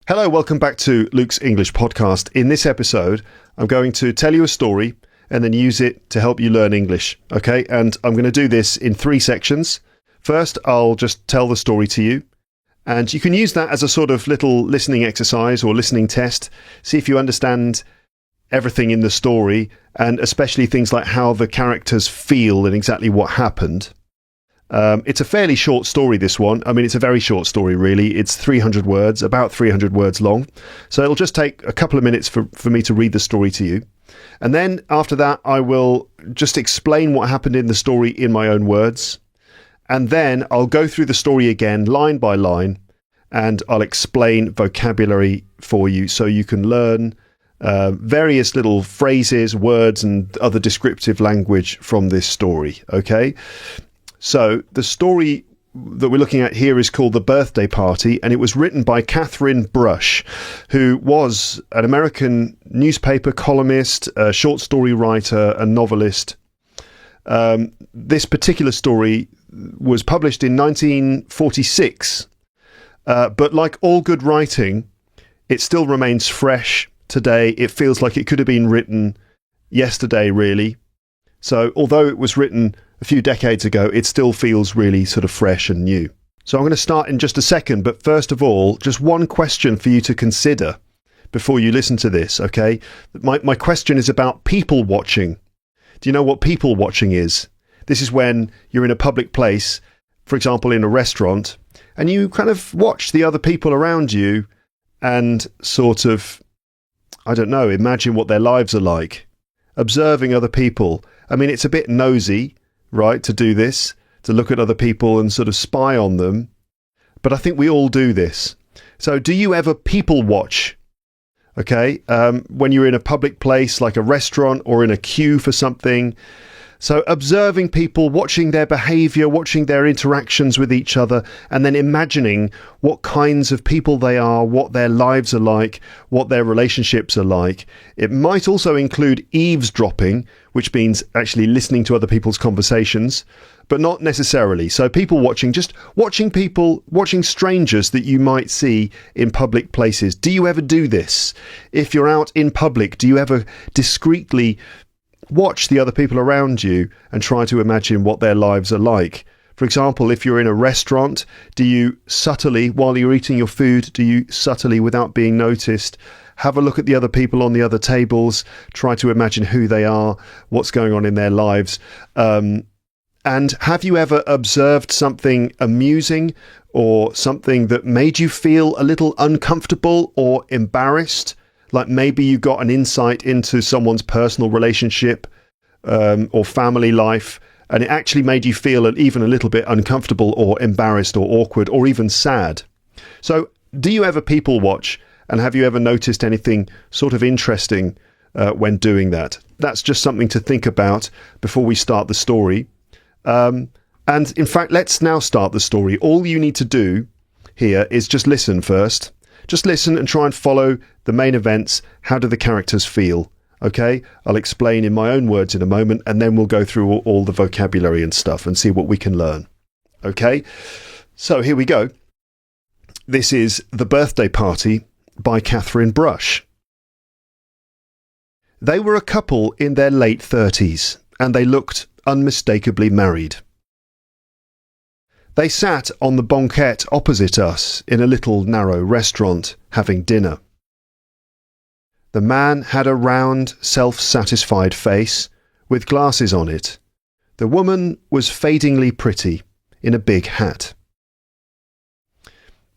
Hello, welcome back to Luke's English podcast. In this episode, I'm going to tell you a story and then use it to help you learn English, okay? And I'm going to do this in 3 sections. First, I'll just tell the story to you, and you can use that as a sort of little listening exercise or listening test. See if you understand everything in the story, and especially things like how the characters feel and exactly what happened. It's a fairly short story, this one. I mean, it's a very short story, really. It's 300 words, about 300 words long. So it'll just take a couple of minutes for me to read the story to you. And then after that, I will just explain what happened in the story in my own words. And then I'll go through the story again, line by line, and I'll explain vocabulary for you so you can learn various little phrases, words, and other descriptive language from this story, okay? So the story that we're looking at here is called The Birthday Party, and it was written by Catherine Brush, who was an American newspaper columnist, a short story writer, and novelist. This particular story was published in 1946, but like all good writing, it still remains fresh today. It feels like it could have been written yesterday, really. So although it was written a few decades ago, it still feels really sort of fresh and new. So I'm going to start in just a second, but first of all, just one question for you to consider before you listen to this, okay? My question is about people watching. Do you know what people watching is? This is when you're in a public place, for example, in a restaurant, and you kind of watch the other people around you and sort of, I don't know, imagine what their lives are like. Observing other people. I mean, it's a bit nosy, right, to do this, to look at other people and sort of spy on them. But I think we all do this. So do you ever people watch? Okay, when you're in a public place like a restaurant or in a queue for something. So observing people, watching their behaviour, watching their interactions with each other, and then imagining what kinds of people they are, what their lives are like, what their relationships are like. It might also include eavesdropping, which means actually listening to other people's conversations, but not necessarily. So people watching, just watching people, watching strangers that you might see in public places. Do you ever do this? If you're out in public, do you ever discreetly watch the other people around you and try to imagine what their lives are like? For example, if you're in a restaurant, do you subtly, while you're eating your food, do you subtly, without being noticed, have a look at the other people on the other tables, try to imagine who they are, what's going on in their lives? And have you ever observed something amusing or something that made you feel a little uncomfortable or embarrassed? Like maybe you got an insight into someone's personal relationship or family life, and it actually made you feel even a little bit uncomfortable or embarrassed or awkward or even sad. So do you ever people watch, and have you ever noticed anything sort of interesting when doing that? That's just something to think about before we start the story. And in fact, let's now start the story. All you need to do here is just listen first. Just listen and try and follow the main events. How do the characters feel? Okay, I'll explain in my own words in a moment, and then we'll go through all the vocabulary and stuff and see what we can learn. Okay, so here we go. This is The Birthday Party by Catherine Brush. They were a couple in their late 30s, and they looked unmistakably married. They sat on the banquette opposite us in a little narrow restaurant, having dinner. The man had a round, self-satisfied face with glasses on it. The woman was fadingly pretty in a big hat.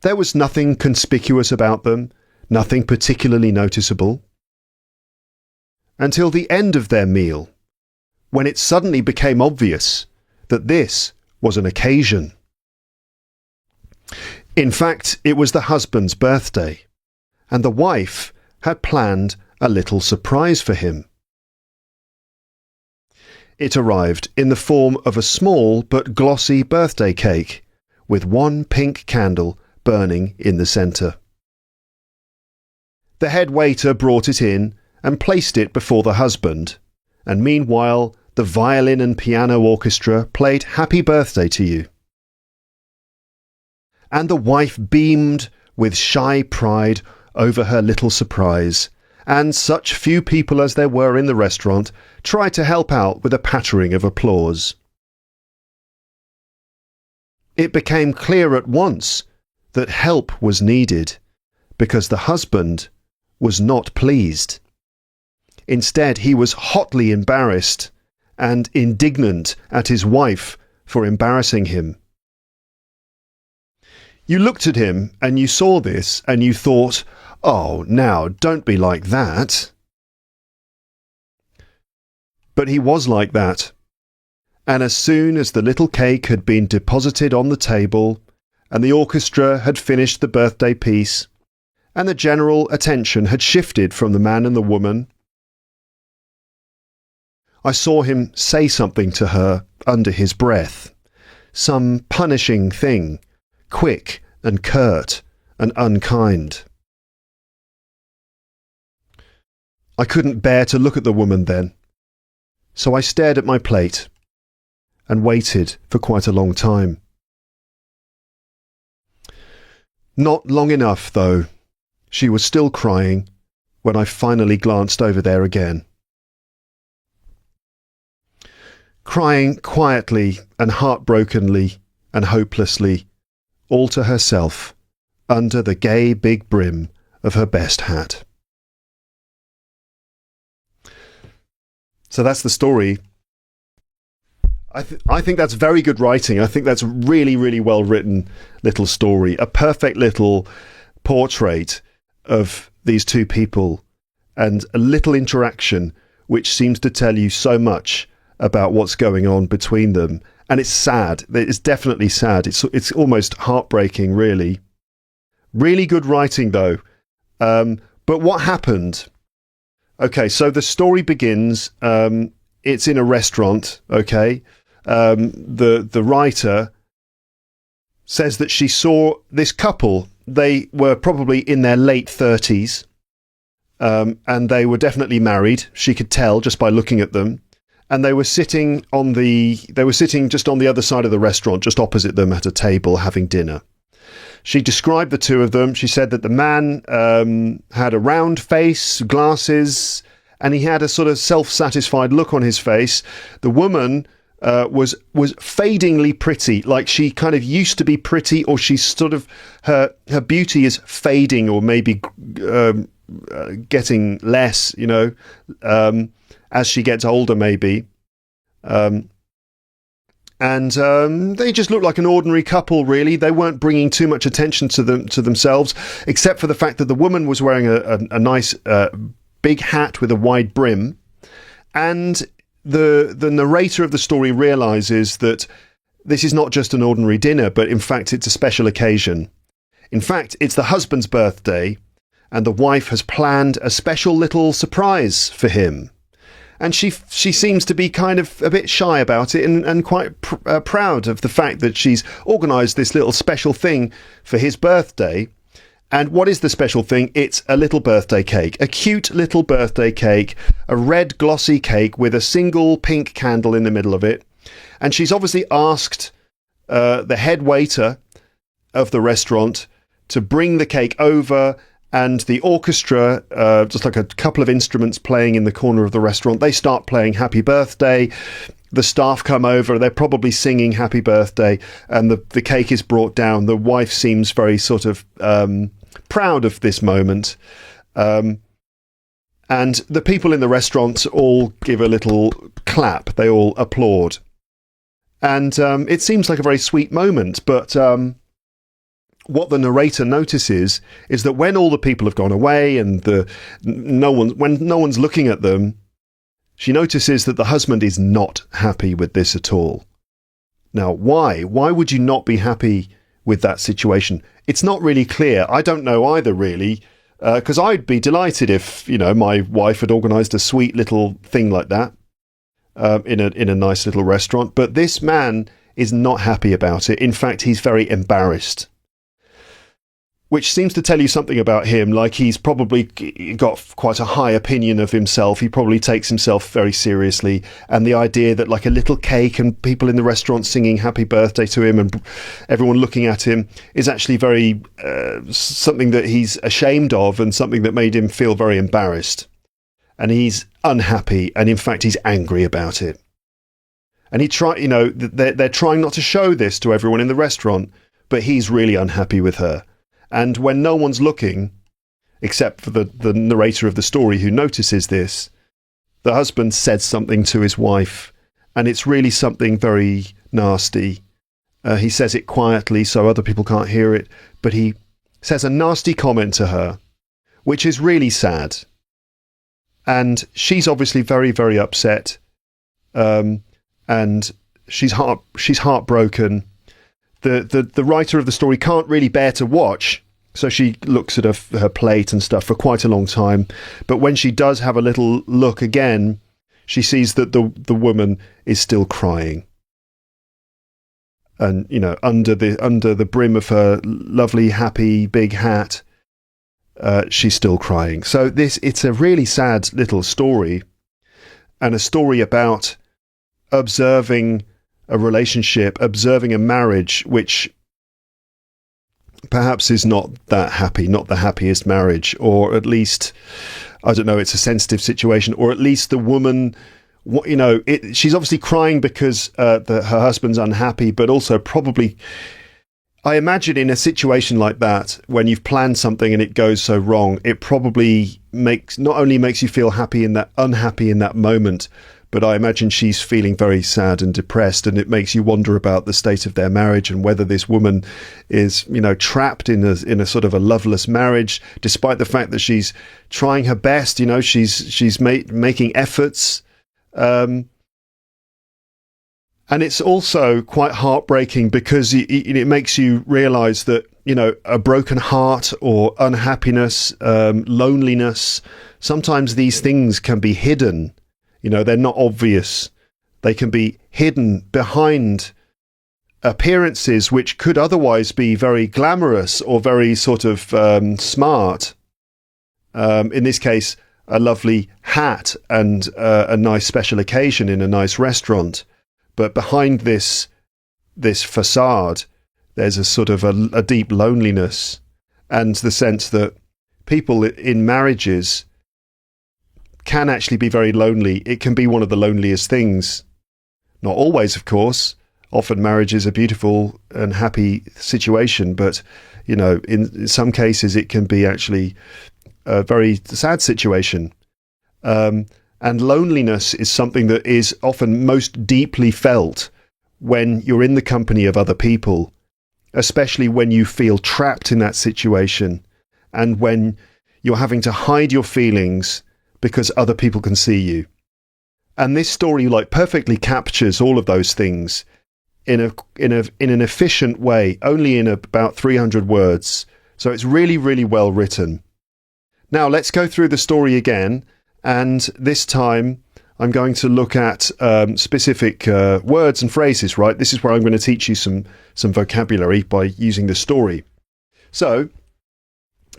There was nothing conspicuous about them, nothing particularly noticeable. Until the end of their meal, when it suddenly became obvious that this was an occasion. In fact, it was the husband's birthday, and the wife had planned a little surprise for him. It arrived in the form of a small but glossy birthday cake, with one pink candle burning in the centre. The head waiter brought it in and placed it before the husband, and meanwhile the violin and piano orchestra played Happy Birthday to You. And the wife beamed with shy pride over her little surprise, and such few people as there were in the restaurant tried to help out with a pattering of applause. It became clear at once that help was needed, because the husband was not pleased. Instead, he was hotly embarrassed and indignant at his wife for embarrassing him. You looked at him and you saw this and you thought, "Oh, now, don't be like that." But he was like that. And as soon as the little cake had been deposited on the table, and the orchestra had finished the birthday piece, and the general attention had shifted from the man and the woman, I saw him say something to her under his breath, some punishing thing, quick and curt and unkind. I couldn't bear to look at the woman then, so I stared at my plate and waited for quite a long time. Not long enough, though. She was still crying when I finally glanced over there again. Crying quietly and heartbrokenly and hopelessly, all to herself, under the gay big brim of her best hat. So that's the story. I think that's very good writing. I think that's a really, really well written little story. A perfect little portrait of these two people and a little interaction which seems to tell you so much about what's going on between them. And it's sad. It's definitely sad. It's almost heartbreaking, really. Really good writing, though. But what happened? Okay, so the story begins. It's in a restaurant, okay? The writer says that she saw this couple. They were probably in their late 30s, and they were definitely married. She could tell just by looking at them. And they were sitting just on the other side of the restaurant, just opposite them at a table having dinner. She described the two of them. She said that the man had a round face, glasses, and he had a sort of self-satisfied look on his face. The woman was fadingly pretty, like she kind of used to be pretty, or she's sort of her beauty is fading, or maybe getting less, as she gets older, maybe. And they just looked like an ordinary couple, really. They weren't bringing too much attention to themselves, except for the fact that the woman was wearing a nice big hat with a wide brim. And the narrator of the story realizes that this is not just an ordinary dinner, but in fact it's a special occasion. In fact, it's the husband's birthday, and the wife has planned a special little surprise for him. And she seems to be kind of a bit shy about it and quite proud of the fact that she's organised this little special thing for his birthday. And what is the special thing? It's a little birthday cake, a cute little birthday cake, a red glossy cake with a single pink candle in the middle of it. And she's obviously asked the head waiter of the restaurant to bring the cake over, and the orchestra, just like a couple of instruments playing in the corner of the restaurant, they start playing Happy Birthday. The staff come over, they're probably singing Happy Birthday, and the cake is brought down. The wife seems very sort of proud of this moment. And the people in the restaurant all give a little clap. They all applaud. And it seems like a very sweet moment, but what the narrator notices is that when all the people have gone away and when no one's looking at them, she notices that the husband is not happy with this at all. Now, why? Why would you not be happy with that situation? It's not really clear. I don't know either, really, because I'd be delighted if, my wife had organised a sweet little thing like that in a nice little restaurant. But this man is not happy about it. In fact, he's very embarrassed. which seems to tell you something about him, like he's probably got quite a high opinion of himself. He probably takes himself very seriously. And the idea that like a little cake and people in the restaurant singing happy birthday to him and everyone looking at him is actually very something that he's ashamed of and something that made him feel very embarrassed. And he's unhappy, and in fact he's angry about it. And they're trying not to show this to everyone in the restaurant, but he's really unhappy with her. And when no one's looking, except for the narrator of the story who notices this, the husband says something to his wife, and it's really something very nasty. He says it quietly so other people can't hear it, but he says a nasty comment to her, which is really sad. And she's obviously very, very upset, and she's heartbroken. The writer of the story can't really bear to watch, so she looks at her plate and stuff for quite a long time. But when she does have a little look again, she sees that the woman is still crying. And, under the brim of her lovely, happy, big hat, she's still crying. So it's a really sad little story, and a story about observing a relationship, observing a marriage which perhaps is not that happy, not the happiest marriage, or at least, I don't know, it's a sensitive situation, or at least the woman, she's obviously crying because her husband's unhappy, but also probably, I imagine in a situation like that, when you've planned something and it goes so wrong, it probably not only makes you feel unhappy in that moment, but I imagine she's feeling very sad and depressed, and it makes you wonder about the state of their marriage and whether this woman is, trapped in a sort of a loveless marriage, despite the fact that she's trying her best. She's making efforts, and it's also quite heartbreaking because it makes you realise that a broken heart or unhappiness, loneliness. Sometimes these things can be hidden. They're not obvious. They can be hidden behind appearances which could otherwise be very glamorous or very sort of smart. In this case, a lovely hat and a nice special occasion in a nice restaurant. But behind this facade, there's a sort of a deep loneliness, and the sense that people in marriages can actually be very lonely. It can be one of the loneliest things. Not always, of course. Often marriage is a beautiful and happy situation, but, in some cases it can be actually a very sad situation. And loneliness is something that is often most deeply felt when you're in the company of other people, especially when you feel trapped in that situation and when you're having to hide your feelings because other people can see you. And this story perfectly captures all of those things in an efficient way, only in about 300 words. So it's really, really well written. Now let's go through the story again, and this time I'm going to look at specific words and phrases, right? This is where I'm going to teach you some vocabulary by using the story. So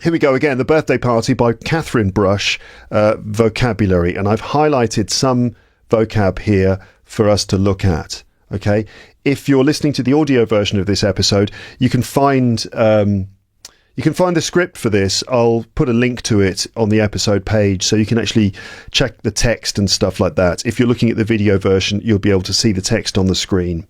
here we go again, The Birthday Party by Catherine Brush, vocabulary. And I've highlighted some vocab here for us to look at, okay? If you're listening to the audio version of this episode, you can find the script for this. I'll put a link to it on the episode page so you can actually check the text and stuff like that. If you're looking at the video version, you'll be able to see the text on the screen.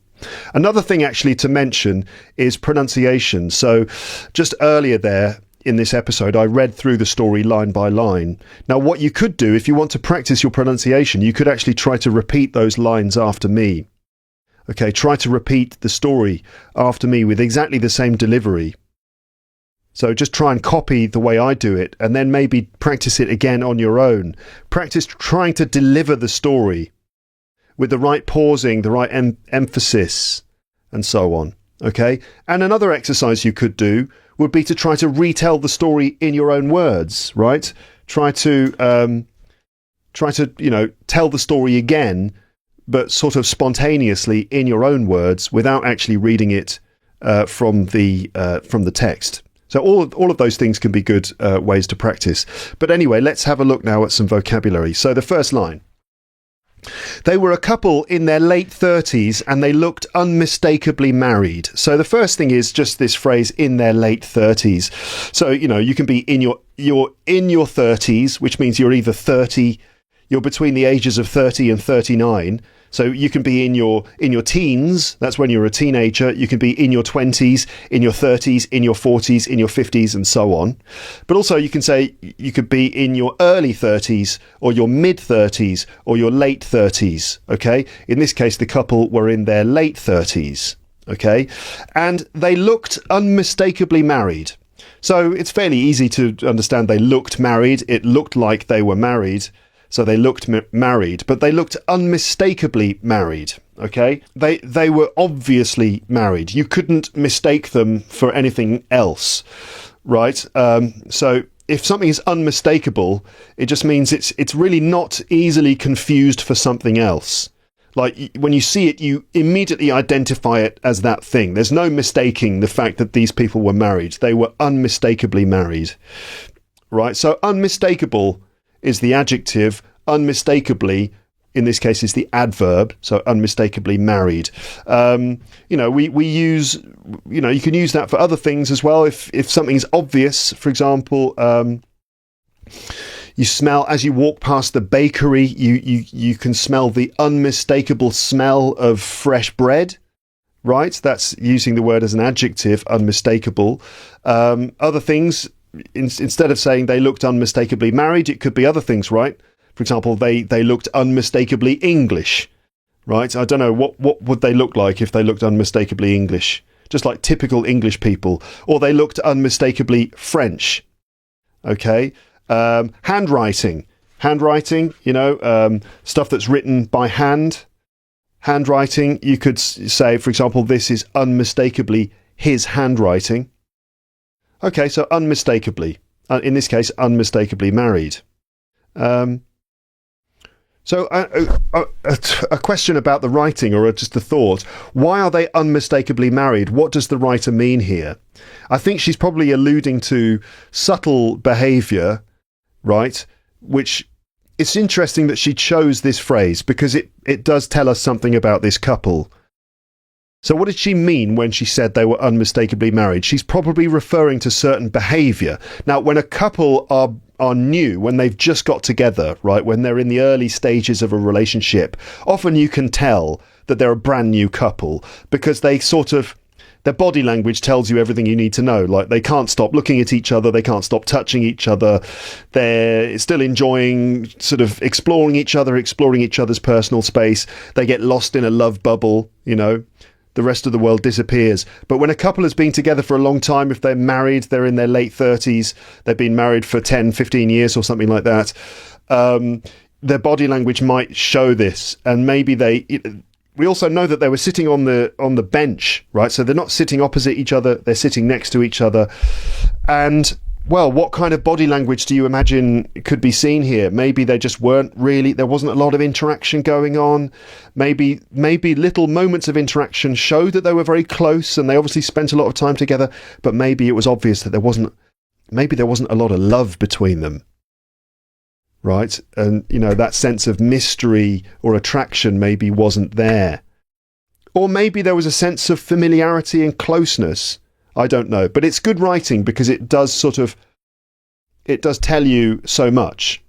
Another thing actually to mention is pronunciation. So just earlier there, in this episode, I read through the story line by line. Now, what you could do, if you want to practice your pronunciation, you could actually try to repeat those lines after me. Okay, try to repeat the story after me with exactly the same delivery. So just try and copy the way I do it, and then maybe practice it again on your own. Practice trying to deliver the story with the right pausing, the right emphasis, and so on. Okay? And another exercise you could do would be to try to retell the story in your own words, right? Try to tell the story again, but sort of spontaneously in your own words without actually reading it from the text. So all of those things can be good ways to practice. But anyway, let's have a look now at some vocabulary. So the first line. They were a couple in their late 30s and they looked unmistakably married. So the first thing is just this phrase, in their late 30s. So, you can be in your 30s, which means you're either 30, you're between the ages of 30 and 39. So you can be in your teens, that's when you're a teenager. You can be in your 20s, in your 30s, in your 40s, in your 50s, and so on. But also you can say you could be in your early 30s, or your mid 30s, or your late 30s, okay? In this case, the couple were in their late 30s, okay? And they looked unmistakably married. So it's fairly easy to understand they looked married. It looked like they were married. So they looked married, but they looked unmistakably married, okay? They were obviously married. You couldn't mistake them for anything else, right? So if something is unmistakable, it just means it's really not easily confused for something else. Like when you see it, you immediately identify it as that thing. There's no mistaking the fact that these people were married. They were unmistakably married, right? So unmistakable is the adjective, unmistakably, in this case, is the adverb, so unmistakably married. We use, you can use that for other things as well. If something's obvious, for example, you smell, as you walk past the bakery, you can smell the unmistakable smell of fresh bread, right? That's using the word as an adjective, unmistakable. Other things, instead of saying they looked unmistakably married, it could be other things, right? For example, they looked unmistakably English, right? I don't know, what would they look like if they looked unmistakably English? Just like typical English people. Or they looked unmistakably French, okay? Handwriting, stuff that's written by hand. Handwriting, you could say, for example, this is unmistakably his handwriting. Okay, so unmistakably, in this case, unmistakably married. So a question about the writing, or just a thought. Why are they unmistakably married? What does the writer mean here? I think she's probably alluding to subtle behaviour, right? Which, it's interesting that she chose this phrase because it does tell us something about this couple. So what did she mean when she said they were unmistakably married? She's probably referring to certain behaviour. Now, when a couple are new, when they've just got together, right, when they're in the early stages of a relationship, often you can tell that they're a brand new couple because their body language tells you everything you need to know. Like, they can't stop looking at each other, they can't stop touching each other, they're still enjoying sort of exploring each other's personal space. They get lost in a love bubble, the rest of the world disappears. But when a couple has been together for a long time, if they're married, they're in their late 30s, they've been married for 10, 15 years or something like that, their body language might show this. And maybe we also know that they were sitting on the bench, right? So they're not sitting opposite each other, they're sitting next to each other. And, well, what kind of body language do you imagine could be seen here? Maybe they just weren't really, there wasn't a lot of interaction going on. Maybe little moments of interaction showed that they were very close and they obviously spent a lot of time together, but maybe it was obvious that there wasn't a lot of love between them. Right? And, that sense of mystery or attraction maybe wasn't there. Or maybe there was a sense of familiarity and closeness. I don't know. But it's good writing because it does tell you so much.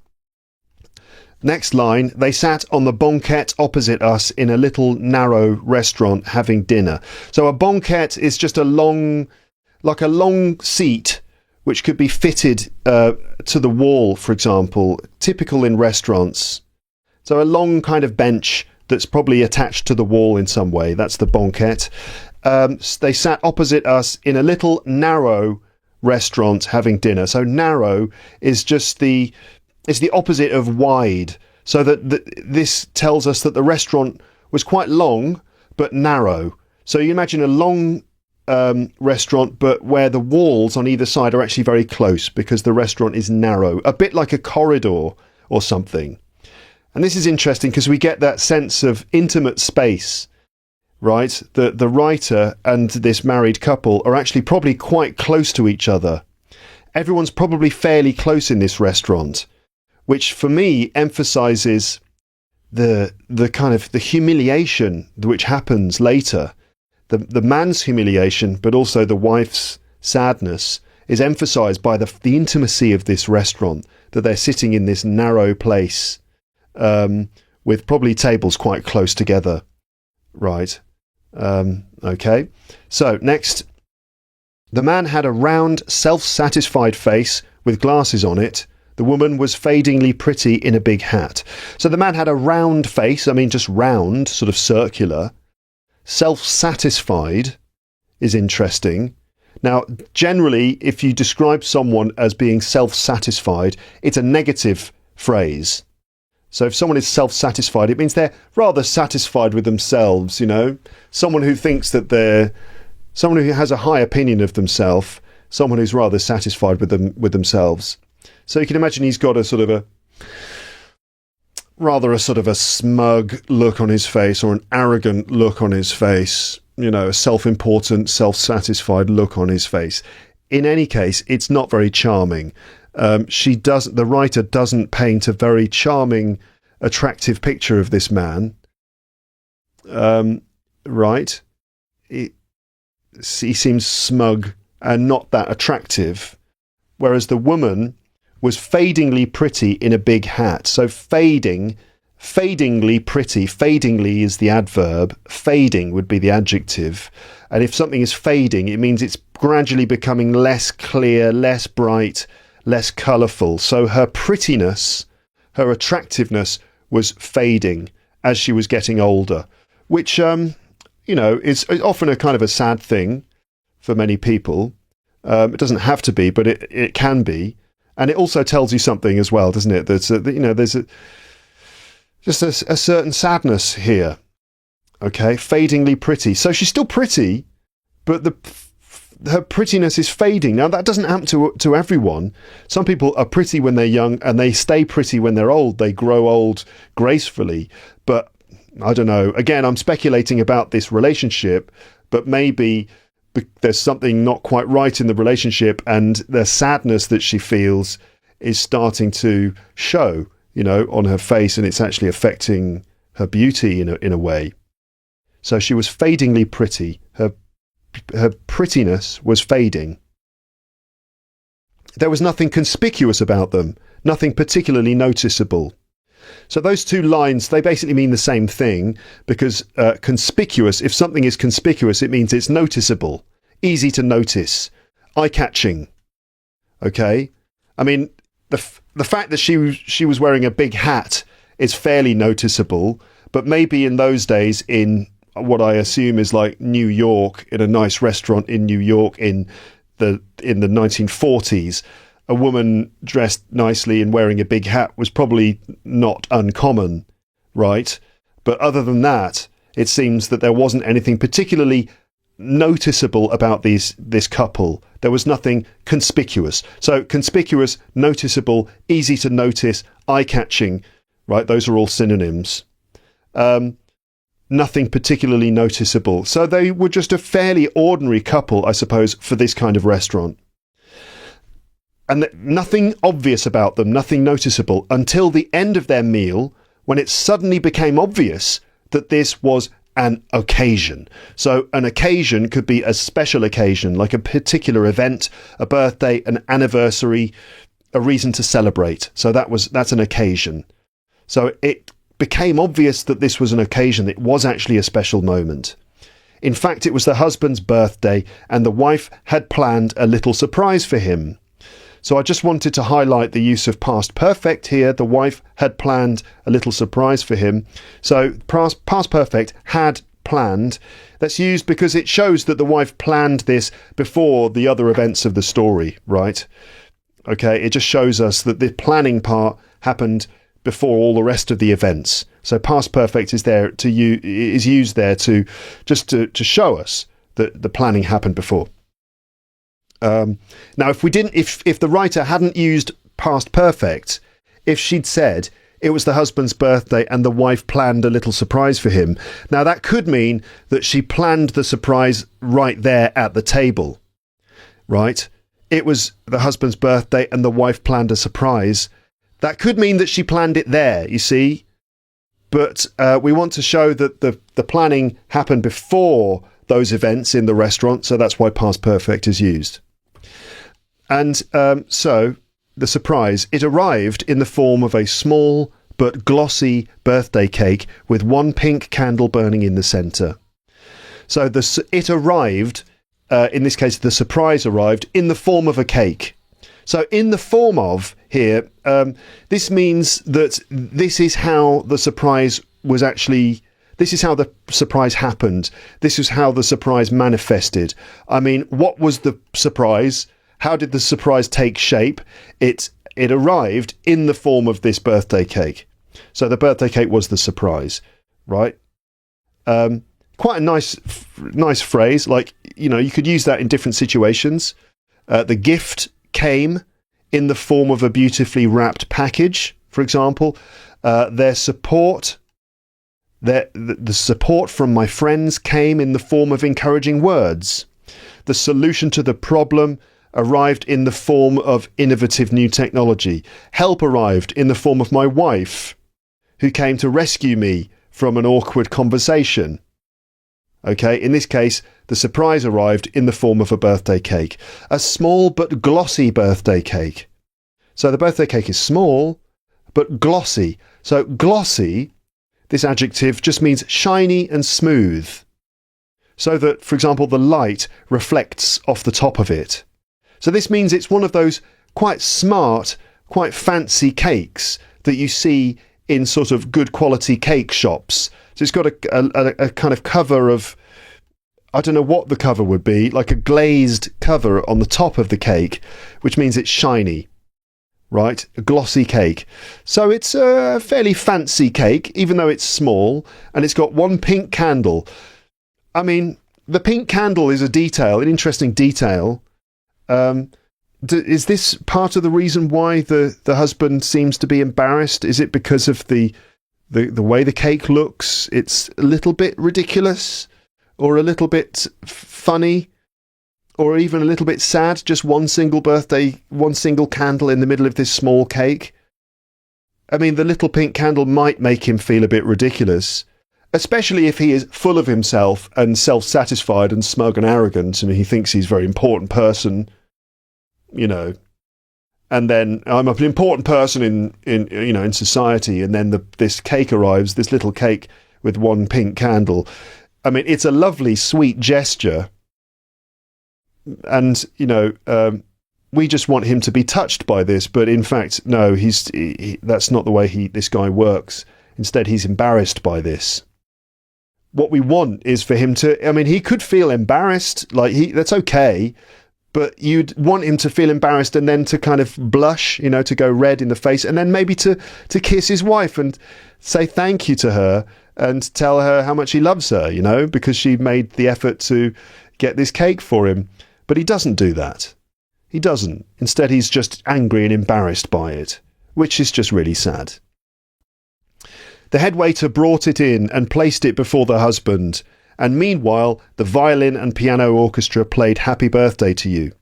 Next line, they sat on the banquette opposite us in a little narrow restaurant having dinner. So a banquette is just a long seat which could be fitted to the wall, for example, typical in restaurants. So a long kind of bench that's probably attached to the wall in some way. That's the banquette. They sat opposite us in a little narrow restaurant having dinner. So narrow is just the opposite of wide. So that this tells us that the restaurant was quite long but narrow. So you imagine a long restaurant, but where the walls on either side are actually very close because the restaurant is narrow, a bit like a corridor or something. And this is interesting because we get that sense of intimate space right? The writer and this married couple are actually probably quite close to each other. Everyone's probably fairly close in this restaurant, which for me emphasizes the kind of the humiliation which happens later. The man's humiliation, but also the wife's sadness, is emphasized by the intimacy of this restaurant, that they're sitting in this narrow place with probably tables quite close together. Right. Okay. So next, the man had a round, self-satisfied face with glasses on it. The woman was fadingly pretty in a big hat. So the man had a round face, I mean just round, sort of circular. Self-satisfied is interesting. Now, generally, if you describe someone as being self-satisfied, it's a negative phrase. So if someone is self-satisfied, it means they're rather satisfied with themselves, you know. Someone who thinks that someone who has a high opinion of themselves, someone who's rather satisfied with themselves. So you can imagine he's got a sort of a smug look on his face, or an arrogant look on his face, you know, a self-important, self-satisfied look on his face. In any case, it's not very charming. The writer doesn't paint a very charming, attractive picture of this man. Right? He seems smug and not that attractive, whereas the woman was fadingly pretty in a big hat. So fadingly pretty. Fadingly is the adverb. Fading would be the adjective. And if something is fading, it means it's gradually becoming less clear, less bright, less colourful. So her prettiness, her attractiveness was fading as she was getting older, which, is often a kind of a sad thing for many people. It doesn't have to be, but it can be. And it also tells you something as well, doesn't it? There's a certain sadness here. Okay, fadingly pretty. So she's still pretty, but her prettiness is fading. Now, that doesn't happen to everyone. Some people are pretty when they're young and they stay pretty when they're old. They grow old gracefully. But I don't know. Again, I'm speculating about this relationship, but maybe there's something not quite right in the relationship, and the sadness that she feels is starting to show, on her face, and it's actually affecting her beauty in a way. So she was fadingly pretty. Her prettiness was fading. There was nothing conspicuous about them, nothing particularly noticeable. So those two lines, they basically mean the same thing, because conspicuous, if something is conspicuous, it means it's noticeable, easy to notice, eye-catching. Okay? I mean, the fact that she was wearing a big hat is fairly noticeable, but maybe in those days, in what I assume is like New York, in a nice restaurant in New York in the 1940s, a woman dressed nicely and wearing a big hat was probably not uncommon, right? But other than that, it seems that there wasn't anything particularly noticeable about this couple. There was nothing conspicuous. So conspicuous, noticeable, easy to notice, eye-catching, right? Those are all synonyms. Nothing particularly noticeable. So they were just a fairly ordinary couple, I suppose, for this kind of restaurant. And nothing obvious about them, nothing noticeable, until the end of their meal, when it suddenly became obvious that this was an occasion. So an occasion could be a special occasion, like a particular event, a birthday, an anniversary, a reason to celebrate. So that's an occasion. So it became obvious that this was an occasion. It was actually a special moment. In fact, it was the husband's birthday, and the wife had planned a little surprise for him. So I just wanted to highlight the use of past perfect here. The wife had planned a little surprise for him. So past perfect, had planned. That's used because it shows that the wife planned this before the other events of the story, right? Okay, it just shows us that the planning part happened before all the rest of the events. So past perfect is used there to show us that the planning happened before. Now, if the writer hadn't used past perfect, if she'd said, it was the husband's birthday and the wife planned a little surprise for him. Now, that could mean that she planned the surprise right there at the table, right? It was the husband's birthday and the wife planned a surprise. That could mean that she planned it there, you see. But we want to show that the planning happened before those events in the restaurant, so that's why past perfect is used. And so the surprise, it arrived in the form of a small but glossy birthday cake with one pink candle burning in the centre. So it arrived, in this case the surprise arrived, in the form of a cake. So in the form of here, this means that this is how the surprise was actually... This is how the surprise happened. This is how the surprise manifested. I mean, what was the surprise? How did the surprise take shape? It arrived in the form of this birthday cake. So the birthday cake was the surprise, right? Quite a nice phrase. Like, you know, you could use that in different situations. The gift came in the form of a beautifully wrapped package, for example. Their support... The support from my friends came in the form of encouraging words. The solution to the problem arrived in the form of innovative new technology. Help arrived in the form of my wife, who came to rescue me from an awkward conversation. Okay, in this case, the surprise arrived in the form of a birthday cake. A small but glossy birthday cake. So the birthday cake is small, but glossy. So glossy... This adjective just means shiny and smooth, so that, for example, the light reflects off the top of it. So this means it's one of those quite smart, quite fancy cakes that you see in sort of good quality cake shops. So it's got a kind of cover of, I don't know what the cover would be, like a glazed cover on the top of the cake, which means it's shiny. Right, a glossy cake. So it's a fairly fancy cake, even though it's small, and it's got one pink candle. I mean, the pink candle is a detail, an interesting detail. Is this part of the reason why the husband seems to be embarrassed? Is it because of the way the cake looks? It's a little bit ridiculous, or a little bit funny, or even a little bit sad, just one single candle in the middle of this small cake. I mean, the little pink candle might make him feel a bit ridiculous, especially if he is full of himself and self-satisfied and smug and arrogant, and he thinks he's a very important person, you know. And then I'm an important person in society, and then this cake arrives, this little cake with one pink candle. I mean, it's a lovely, sweet gesture. And, you know, we just want him to be touched by this. But in fact, no, that's not the way this guy works. Instead, he's embarrassed by this. What we want is for him to, I mean, he could feel embarrassed. That's okay. But you'd want him to feel embarrassed and then to kind of blush, you know, to go red in the face, and then maybe to kiss his wife and say thank you to her and tell her how much he loves her, you know, because she made the effort to get this cake for him. But he doesn't do that. He doesn't. Instead, he's just angry and embarrassed by it, which is just really sad. The head waiter brought it in and placed it before the husband, and meanwhile, the violin and piano orchestra played Happy Birthday to You.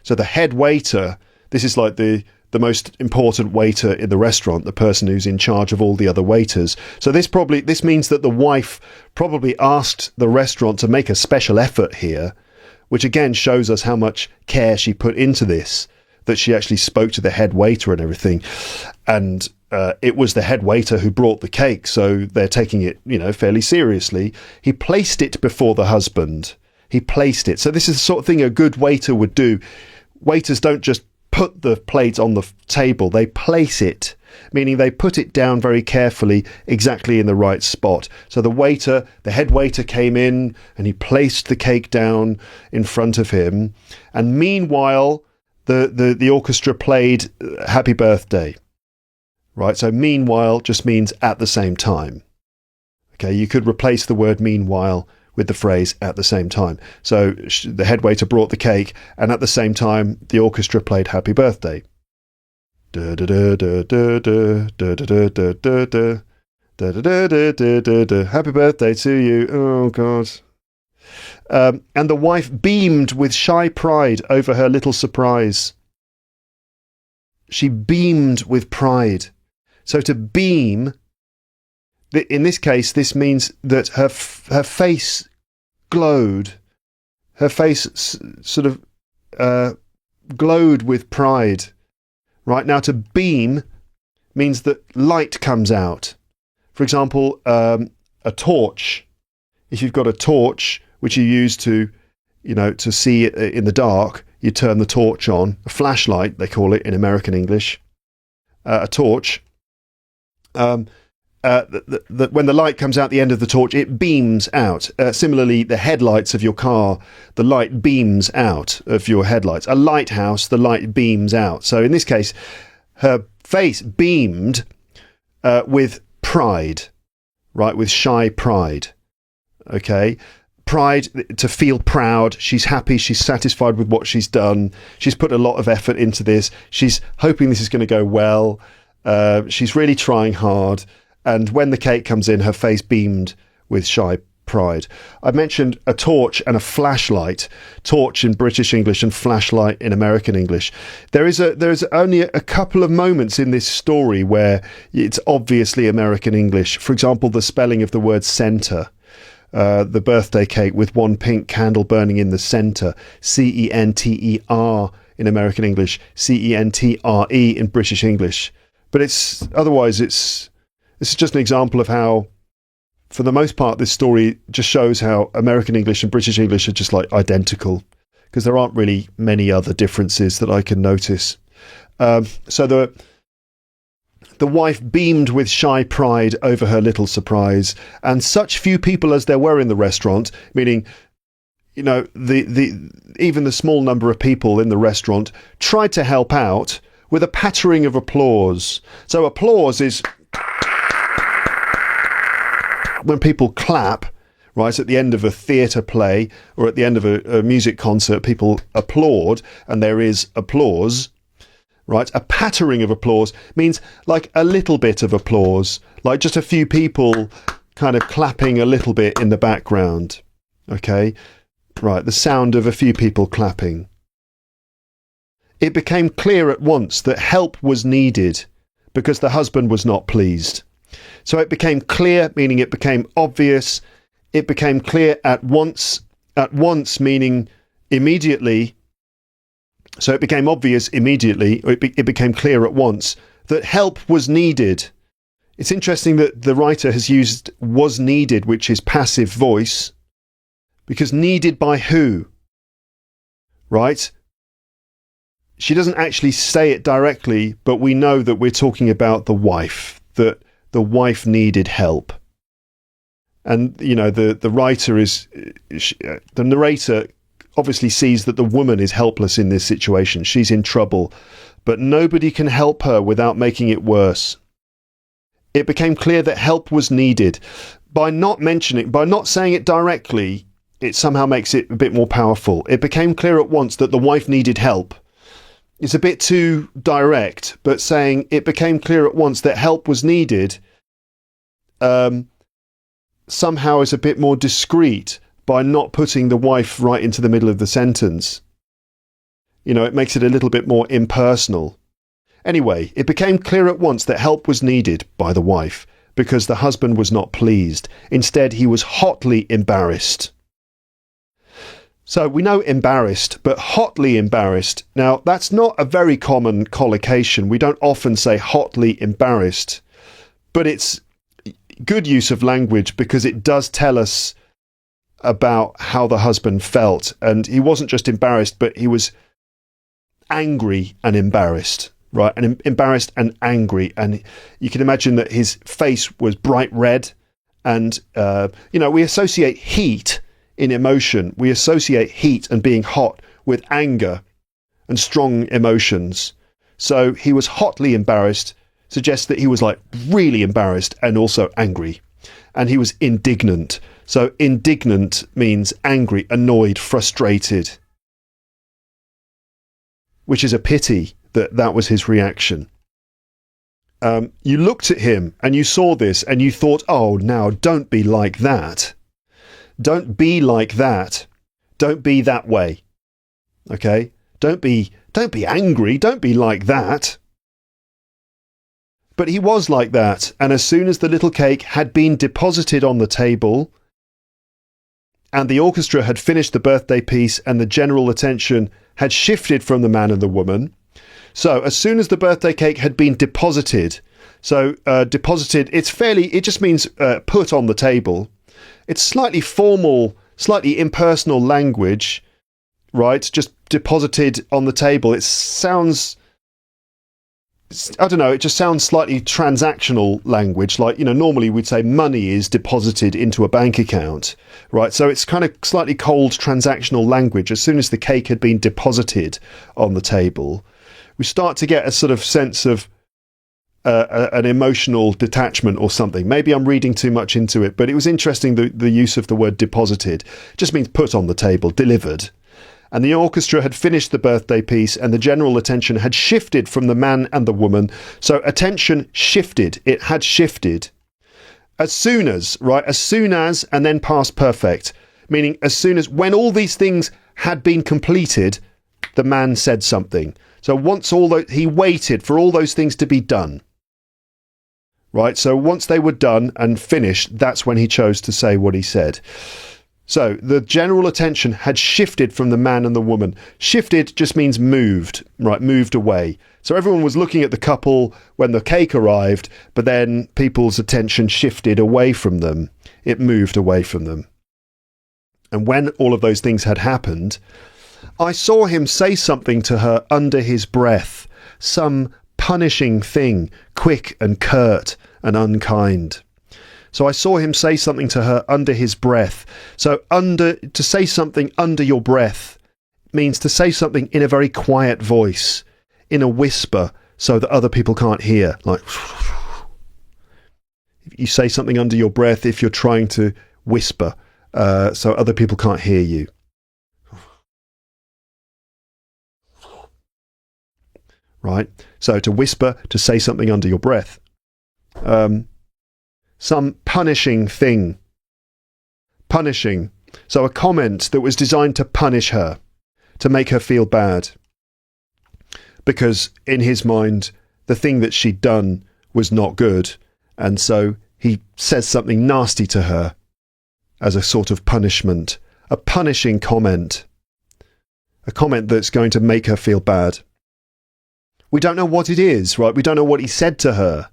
So the head waiter, this is like the most important waiter in the restaurant, the person who's in charge of all the other waiters. So this means that the wife probably asked the restaurant to make a special effort here, which again shows us how much care she put into this, that she actually spoke to the head waiter and everything. And it was the head waiter who brought the cake, so they're taking it, you know, fairly seriously. He placed it before the husband. He placed it. So this is the sort of thing a good waiter would do. Waiters don't just put the plate on the table, they place it, meaning they put it down very carefully, exactly in the right spot. So the head waiter came in and he placed the cake down in front of him. And meanwhile, the orchestra played Happy Birthday. Right, so meanwhile just means at the same time. Okay, you could replace the word meanwhile with the phrase at the same time. So the head waiter brought the cake, and at the same time, the orchestra played Happy Birthday. Da da da da da da da da da da da. Da, da, da, da, da, da, da. Happy birthday to you. Oh, God. And the wife beamed with shy pride over her little surprise. She beamed with pride. So to beam, in this case, this means that her face glowed. Her face sort of glowed with pride. Right, now to beam means that light comes out. For example, a torch. If you've got a torch which you use to see in the dark, you turn the torch on. A flashlight, they call it in American English. A torch. When the light comes out the end of the torch, it beams out. Similarly, the headlights of your car, the light beams out of your headlights. A lighthouse, the light beams out. So in this case, her face beamed with pride, right? With shy pride. Okay. Pride, to feel proud. She's happy. She's satisfied with what she's done. She's put a lot of effort into this. She's hoping this is going to go well. She's really trying hard. And when the cake comes in, her face beamed with shy pride. I mentioned a torch and a flashlight. Torch in British English and flashlight in American English. There's only a couple of moments in this story where it's obviously American English. For example, the spelling of the word centre. The birthday cake with one pink candle burning in the centre. C-E-N-T-E-R in American English. C-E-N-T-R-E in British English. But this is just an example of how, for the most part, this story just shows how American English and British English are just like identical, because there aren't really many other differences that I can notice. So the wife beamed with shy pride over her little surprise, and such few people as there were in the restaurant, meaning, even the small number of people in the restaurant, tried to help out with a pattering of applause. So applause is when people clap, right, at the end of a theatre play or at the end of a music concert, people applaud, and there is applause, right? A pattering of applause means like a little bit of applause, like just a few people kind of clapping a little bit in the background, okay? Right, the sound of a few people clapping. It became clear at once that help was needed because the husband was not pleased. So it became clear, meaning it became obvious. It became clear at once meaning immediately. So it became obvious immediately, or it became clear at once that help was needed. It's interesting that the writer has used was needed, which is passive voice, because needed by who? Right? She doesn't actually say it directly, but we know that we're talking about the wife, that the wife needed help. And, the writer the narrator obviously sees that the woman is helpless in this situation. She's in trouble, but nobody can help her without making it worse. It became clear that help was needed. By not saying it directly, it somehow makes it a bit more powerful. It became clear at once that the wife needed help. It's a bit too direct, but saying it became clear at once that help was needed somehow is a bit more discreet by not putting the wife right into the middle of the sentence. It makes it a little bit more impersonal. Anyway, it became clear at once that help was needed by the wife because the husband was not pleased. Instead, he was hotly embarrassed. So we know embarrassed, but hotly embarrassed. Now, that's not a very common collocation. We don't often say hotly embarrassed, but it's good use of language because it does tell us about how the husband felt. And he wasn't just embarrassed, but he was angry and embarrassed, right? And embarrassed and angry. And you can imagine that his face was bright red. And, we associate heat in emotion. We associate heat and being hot with anger and strong emotions. So he was hotly embarrassed, suggests that he was like really embarrassed and also angry. And he was indignant. So indignant means angry, annoyed, frustrated. Which is a pity that was his reaction. You looked at him and you saw this and you thought, oh, now don't be like that. Don't be like that. Don't be that way. Okay? Don't be angry. Don't be like that. But he was like that, and as soon as the little cake had been deposited on the table and the orchestra had finished the birthday piece and the general attention had shifted from the man and the woman. So as soon as the birthday cake had been deposited, deposited, it just means put on the table. It's slightly formal, slightly impersonal language, right? Just deposited on the table. It sounds, I don't know, it just sounds slightly transactional language. Like, normally we'd say money is deposited into a bank account, right? So it's kind of slightly cold transactional language. As soon as the cake had been deposited on the table, we start to get a sort of sense of an emotional detachment or something. Maybe I'm reading too much into it, but it was interesting, the use of the word deposited. It just means put on the table, delivered. And the orchestra had finished the birthday piece and the general attention had shifted from the man and the woman. So attention shifted. It had shifted. As soon as, and then past perfect. Meaning as soon as, when all these things had been completed, the man said something. So once he waited for all those things to be done. Right? So once they were done and finished, that's when he chose to say what he said. So the general attention had shifted from the man and the woman. Shifted just means moved, right? Moved away. So everyone was looking at the couple when the cake arrived, but then people's attention shifted away from them. It moved away from them. And when all of those things had happened, I saw him say something to her under his breath, some punishing thing, quick and curt and unkind. So I saw him say something to her under his breath. So to say something under your breath means to say something in a very quiet voice, in a whisper, so that other people can't hear. Like, you say something under your breath if you're trying to whisper, so other people can't hear you. Right? So to whisper, to say something under your breath. Some punishing thing. Punishing. So a comment that was designed to punish her, to make her feel bad. Because in his mind, the thing that she'd done was not good. And so he says something nasty to her as a sort of punishment. A punishing comment. A comment that's going to make her feel bad. We don't know what it is, right? We don't know what he said to her.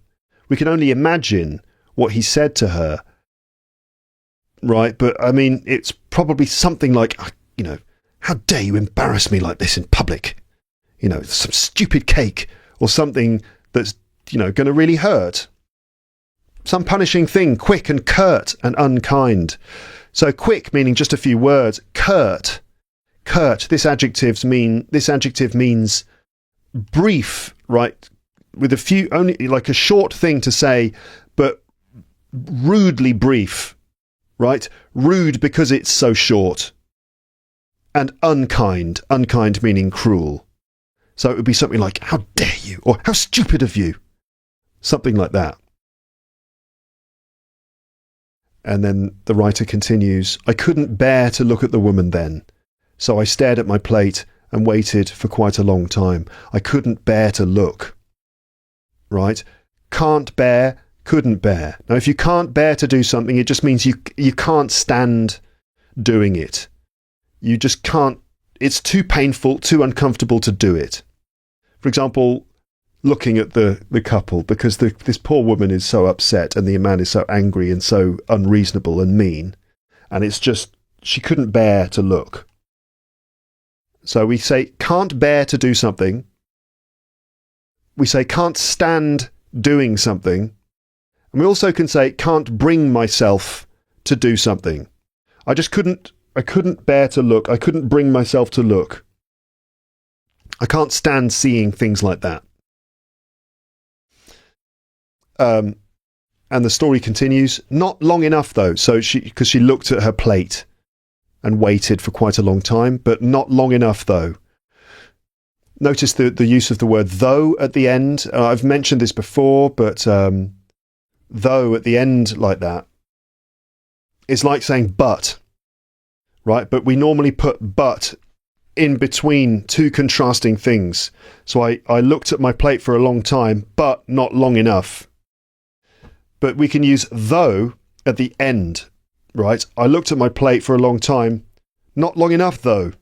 We can only imagine what he said to her, right? But I mean, it's probably something like, how dare you embarrass me like this in public? Some stupid cake or something that's, going to really hurt. Some punishing thing, quick and curt and unkind. So quick meaning just a few words. Curt. This adjective means brief, right? With a few, only like a short thing to say, but rudely brief, right? Rude because it's so short. And unkind meaning cruel. So it would be something like, how dare you? Or how stupid of you? Something like that. And then the writer continues, I couldn't bear to look at the woman then. So I stared at my plate and waited for quite a long time. I couldn't bear to look. Right? Can't bear, couldn't bear. Now, if you can't bear to do something, it just means you can't stand doing it. You just can't. It's too painful, too uncomfortable to do it. For example, looking at the couple, because this poor woman is so upset and the man is so angry and so unreasonable and mean. And it's just, she couldn't bear to look. So we say, can't bear to do something. We say, can't stand doing something. And we also can say, can't bring myself to do something. I couldn't bear to look. I couldn't bring myself to look. I can't stand seeing things like that. And the story continues. Not long enough though. So because she looked at her plate and waited for quite a long time, but not long enough though. Notice the use of the word though at the end. I've mentioned this before, but though at the end like that, it's like saying but, right? But we normally put but in between two contrasting things. So I looked at my plate for a long time, but not long enough. But we can use though at the end, right? I looked at my plate for a long time, not long enough though.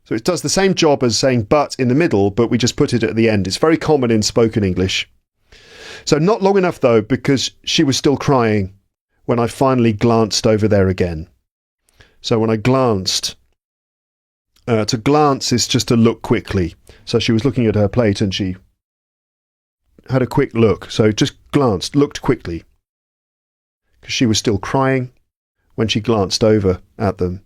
So it does the same job as saying but in the middle, but we just put it at the end. It's very common in spoken English. So not long enough though, because she was still crying when I finally glanced over there again. So when I glanced, to glance is just to look quickly. So she was looking at her plate and she had a quick look. So just glanced, looked quickly. Because she was still crying when she glanced over at them.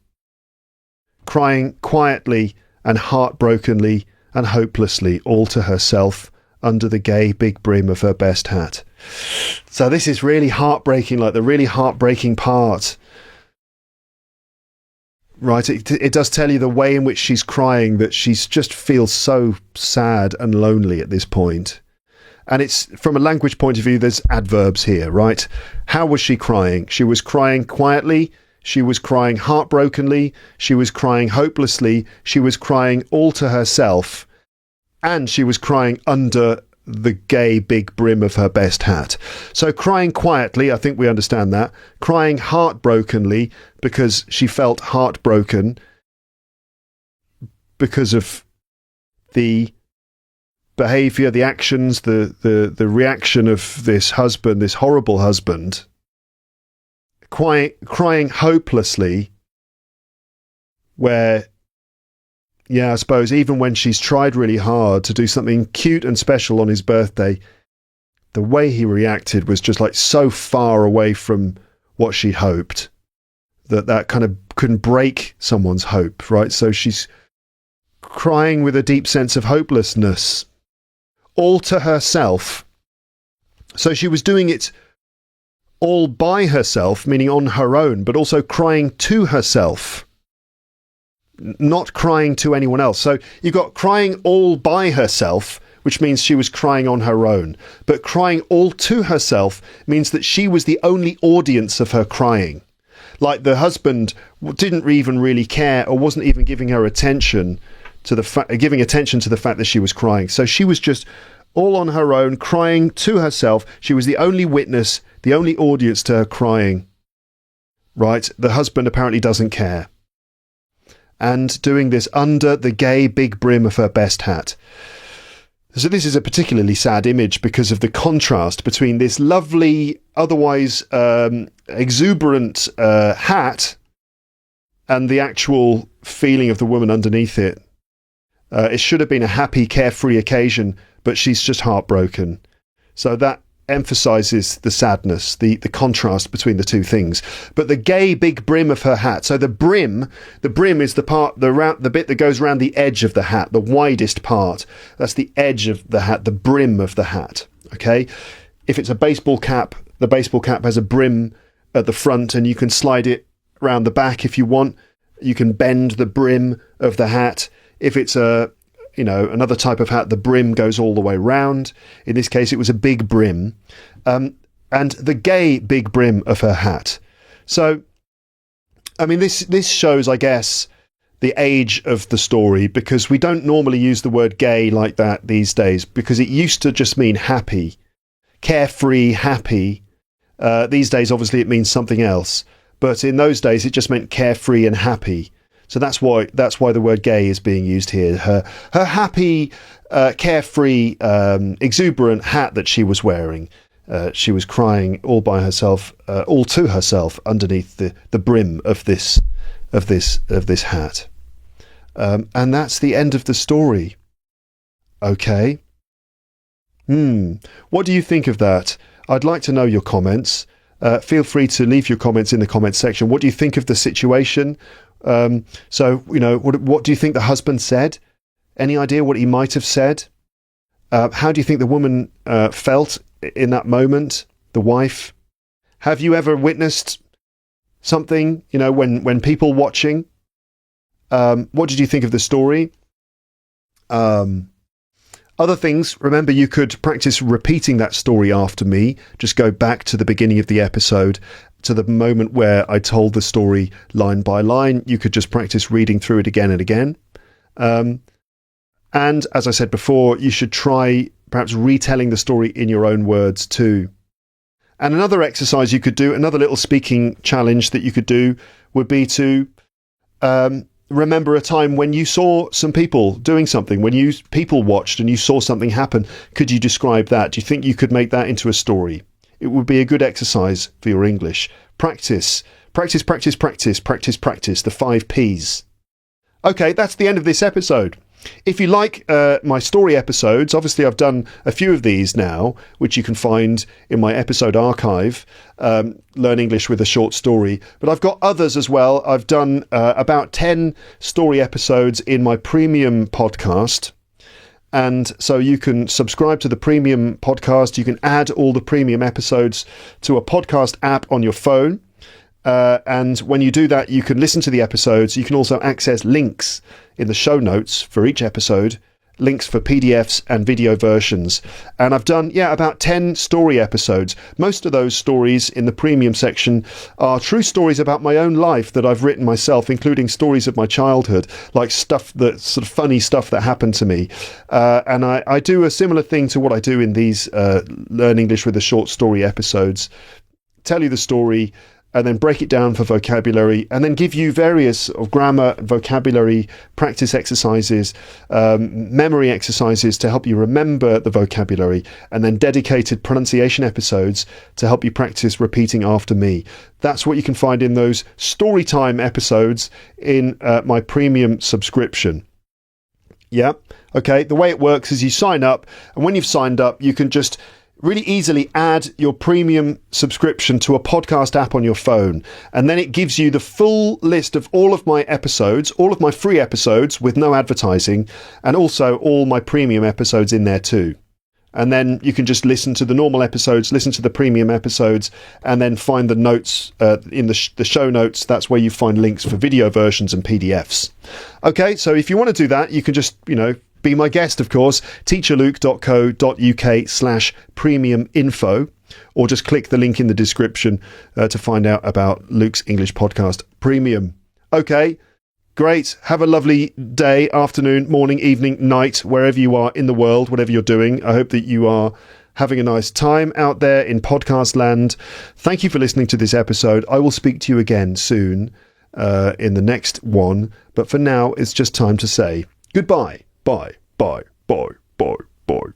Crying quietly and heartbrokenly and hopelessly all to herself under the gay big brim of her best hat. So this is really heartbreaking, like the really heartbreaking part. Right, it does tell you the way in which she's crying, that she's just feels so sad and lonely at this point. And it's, from a language point of view, there's adverbs here, right? How was she crying? She was crying quietly. She was crying heartbrokenly, she was crying hopelessly, she was crying all to herself, and she was crying under the gay big brim of her best hat. So crying quietly, I think we understand that. Crying heartbrokenly, because she felt heartbroken because of the behaviour, the actions, the reaction of this husband, this horrible husband. Crying hopelessly, where, I suppose even when she's tried really hard to do something cute and special on his birthday, the way he reacted was just like so far away from what she hoped that kind of can break someone's hope, right? So she's crying with a deep sense of hopelessness, all to herself. So she was doing it all by herself, meaning on her own, but also crying to herself, not crying to anyone else. So you've got crying all by herself, which means she was crying on her own. But crying all to herself means that she was the only audience of her crying. Like the husband didn't even really care, or wasn't even giving her attention to the fact that she was crying. So she was just all on her own, crying to herself. She was the only witness, the only audience to her crying. Right? The husband apparently doesn't care. And doing this under the gay big brim of her best hat. So this is a particularly sad image because of the contrast between this lovely, otherwise exuberant hat and the actual feeling of the woman underneath it. It should have been a happy, carefree occasion, but she's just heartbroken. So that emphasizes the sadness, the contrast between the two things. But the gay big brim of her hat. So the brim is the bit that goes around the edge of the hat, the widest part. That's the edge of the hat, the brim of the hat. Okay. If it's a baseball cap, the baseball cap has a brim at the front, and you can slide it around the back if you want. You can bend the brim of the hat. If it's another type of hat, the brim goes all the way round. In this case, it was a big brim. And the gay big brim of her hat. So, I mean, this shows, I guess, the age of the story, because we don't normally use the word gay like that these days, because it used to just mean happy, carefree, happy. These days, obviously, it means something else. But in those days, it just meant carefree and happy. So that's why the word gay is being used here. Her happy, carefree, exuberant hat that she was wearing. She was crying all by herself, all to herself, underneath the brim of this hat. And that's the end of the story. Okay. What do you think of that? I'd like to know your comments. Feel free to leave your comments in the comments section. What do you think of the situation? So, what do you think the husband said? Any idea what he might have said? How do you think the woman felt in that moment, the wife? Have you ever witnessed something, when people watching? What did you think of the story? Other things, remember, you could practice repeating that story after me. Just go back to the beginning of the episode, to the moment where I told the story line by line. You could just practice reading through it again and again. And as I said before, you should try perhaps retelling the story in your own words too. And another exercise you could do, another little speaking challenge that you could do, would be to remember a time when you saw some people doing something, when you people watched and you saw something happen. Could you describe that? Do you think you could make that into a story? It would be a good exercise for your English. Practice, practice, practice, practice, practice, practice, the 5 Ps. Okay, that's the end of this episode. If you like my story episodes, obviously I've done a few of these now, which you can find in my episode archive, Learn English with a Short Story. But I've got others as well. I've done about 10 story episodes in my premium podcast. And so you can subscribe to the premium podcast. You can add all the premium episodes to a podcast app on your phone. And when you do that, you can listen to the episodes. You can also access links in the show notes for each episode, links for PDFs and video versions. And I've done, about 10 story episodes. Most of those stories in the premium section are true stories about my own life that I've written myself, including stories of my childhood, like stuff that sort of funny stuff that happened to me. And I do a similar thing to what I do in these Learn English with a Short Story episodes. Tell you the story, and then break it down for vocabulary, and then give you various grammar, vocabulary, practice exercises, memory exercises to help you remember the vocabulary, and then dedicated pronunciation episodes to help you practice repeating after me. That's what you can find in those Storytime episodes in my premium subscription. Yeah, okay, the way it works is you sign up, and when you've signed up, you can just really easily add your premium subscription to a podcast app on your phone. And then it gives you the full list of all of my episodes, all of my free episodes with no advertising, and also all my premium episodes in there too. And then you can just listen to the normal episodes, listen to the premium episodes, and then find the notes in the show notes. That's where you find links for video versions and PDFs. Okay, so if you want to do that, you can just, be my guest, of course, teacherluke.co.uk/premium info, or just click the link in the description to find out about Luke's English Podcast Premium. Okay, great. Have a lovely day, afternoon, morning, evening, night, wherever you are in the world, whatever you're doing. I hope that you are having a nice time out there in podcast land. Thank you for listening to this episode. I will speak to you again soon in the next one. But for now, it's just time to say goodbye. Bye, bye, bye, bye, bye.